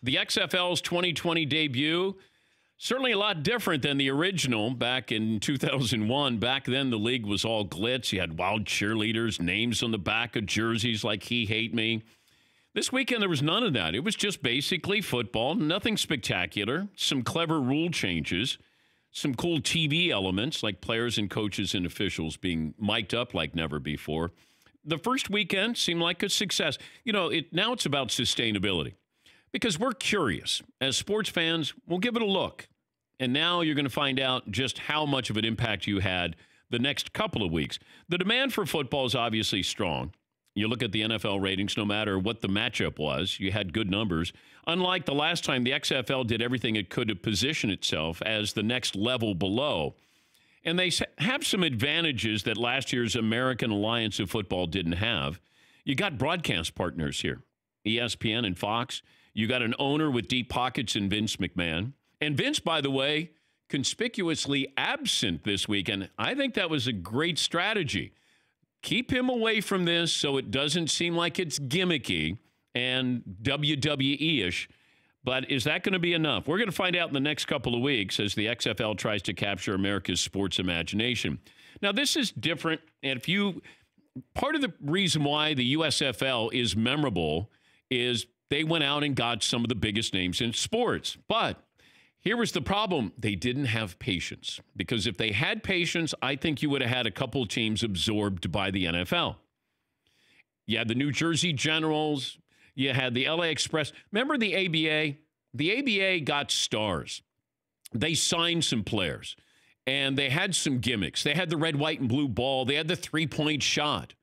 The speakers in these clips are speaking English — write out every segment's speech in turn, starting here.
The XFL's 2020 debut, certainly a lot different than the original back in 2001. Back then, the league was all glitz. You had wild cheerleaders, names on the back of jerseys like He Hate Me. This weekend, there was none of that. It was just basically football, nothing spectacular, some clever rule changes, some cool TV elements like players and coaches and officials being mic'd up like never before. The first weekend seemed like a success. Now it's about sustainability. Because we're curious. As sports fans, we'll give it a look. And now you're going to find out just how much of an impact you had the next couple of weeks. The demand for football is obviously strong. You look at the NFL ratings, no matter what the matchup was, you had good numbers. Unlike the last time, the XFL did everything it could to position itself as the next level below. And they have some advantages that last year's American Alliance of Football didn't have. You got broadcast partners here, ESPN and Fox. You got an owner with deep pockets in Vince McMahon. And Vince, by the way, conspicuously absent this weekend. I think that was a great strategy. Keep him away from this so it doesn't seem like it's gimmicky and WWE-ish. But is that going to be enough? We're going to find out in the next couple of weeks as the XFL tries to capture America's sports imagination. Now, this is different. And part of the reason why the USFL is memorable is they went out and got some of the biggest names in sports. But here was the problem. They didn't have patience. Because if they had patience, I think you would have had a couple of teams absorbed by the NFL. You had the New Jersey Generals. You had the LA Express. Remember the ABA? The ABA got stars. They signed some players. And they had some gimmicks. They had the red, white, and blue ball. They had the three-point shot.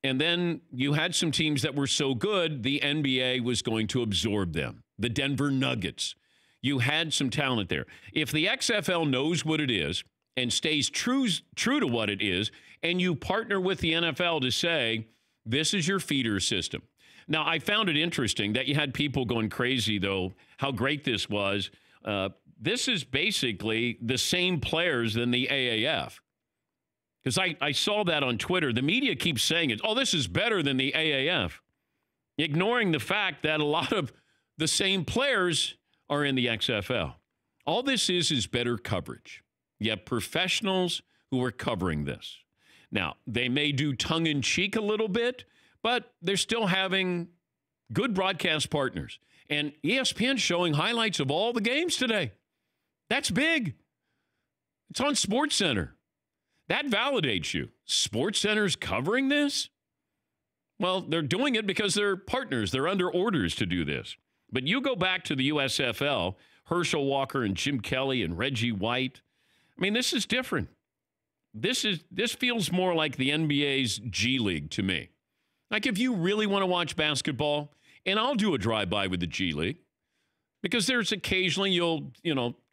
And then you had some teams that were so good, the NBA was going to absorb them. The Denver Nuggets. You had some talent there. If the XFL knows what it is and stays true to what it is, and you partner with the NFL to say, this is your feeder system. Now, I found it interesting that you had people going crazy, though, how great this was. This is basically the same players than the AAF. Because I saw that on Twitter. The media keeps saying it. Oh, this is better than the AAF. Ignoring the fact that a lot of the same players are in the XFL. All this is better coverage. You have professionals who are covering this. Now, they may do tongue-in-cheek a little bit, but they're still having good broadcast partners. And ESPN showing highlights of all the games today. That's big. It's on SportsCenter. That validates you. SportsCenter's covering this? Well, they're doing it because they're partners. They're under orders to do this. But you go back to the USFL, Herschel Walker and Jim Kelly and Reggie White. I mean, this is different. This feels more like the NBA's G League to me. Like if you really want to watch basketball, and I'll do a drive-by with the G League, because there's occasionally you'll,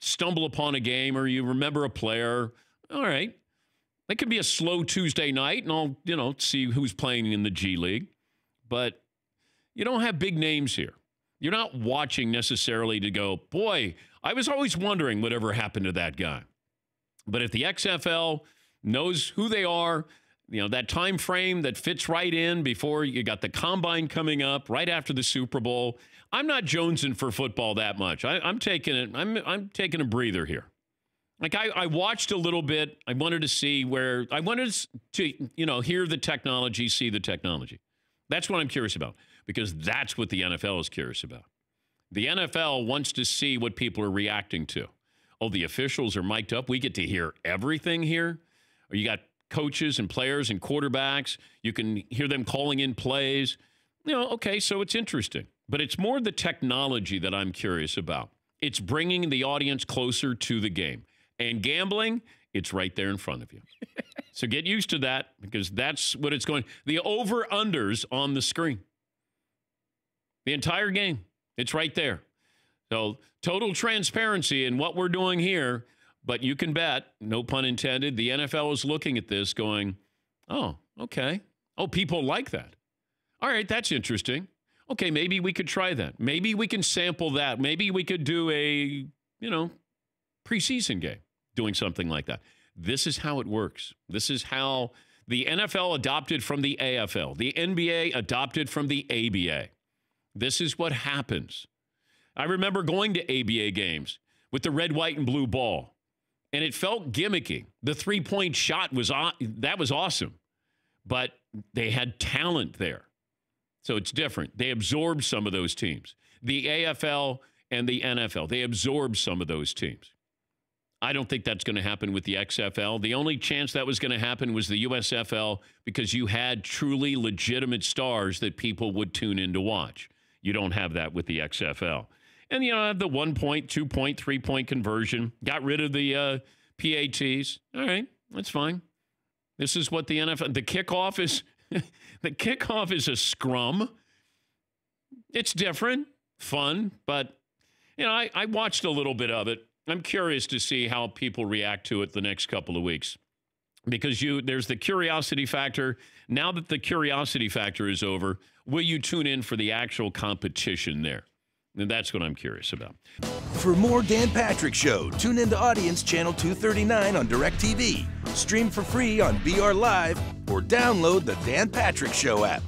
stumble upon a game or you remember a player. All right. It could be a slow Tuesday night, and I'll, see who's playing in the G League. But you don't have big names here. You're not watching necessarily to go, boy, I was always wondering whatever happened to that guy. But if the XFL knows who they are, that time frame that fits right in before you got the combine coming up, right after the Super Bowl, I'm not jonesing for football that much. I'm taking it. I'm taking a breather here. Like I watched a little bit. I wanted to see where I wanted to, hear the technology, see the technology. That's what I'm curious about, because that's what the NFL is curious about. The NFL wants to see what people are reacting to. Oh, the officials are mic'd up. We get to hear everything here. Or you got coaches and players and quarterbacks. You can hear them calling in plays. Okay, so it's interesting. But it's more the technology that I'm curious about. It's bringing the audience closer to the game. And gambling, it's right there in front of you. So get used to that, because that's what it's going. The over-unders on the screen. The entire game. It's right there. So total transparency in what we're doing here. But you can bet, no pun intended, the NFL is looking at this going, oh, okay. Oh, people like that. All right, that's interesting. Okay, maybe we could try that. Maybe we can sample that. Maybe we could do a, preseason game doing something like that. This is how it works. This is how the NFL adopted from the AFL. The NBA adopted from the ABA. This is what happens. I remember going to ABA games with the red, white, and blue ball, and it felt gimmicky. The three-point shot was awesome, but they had talent there. So it's different. They absorbed some of those teams. The AFL and the NFL, they absorbed some of those teams. I don't think that's going to happen with the XFL. The only chance that was going to happen was the USFL because you had truly legitimate stars that people would tune in to watch. You don't have that with the XFL. And, you know, I have the 1 point, 2 point, 3 point conversion. Got rid of the PATs. All right, that's fine. This is what the NFL, the kickoff is, the kickoff is a scrum. It's different, fun, but, you know, I watched a little bit of it. I'm curious to see how people react to it the next couple of weeks because there's the curiosity factor. Now that the curiosity factor is over, will you tune in for the actual competition there? And that's what I'm curious about. For more Dan Patrick Show, tune into Audience Channel 239 on DirecTV. Stream for free on BR Live or download the Dan Patrick Show app.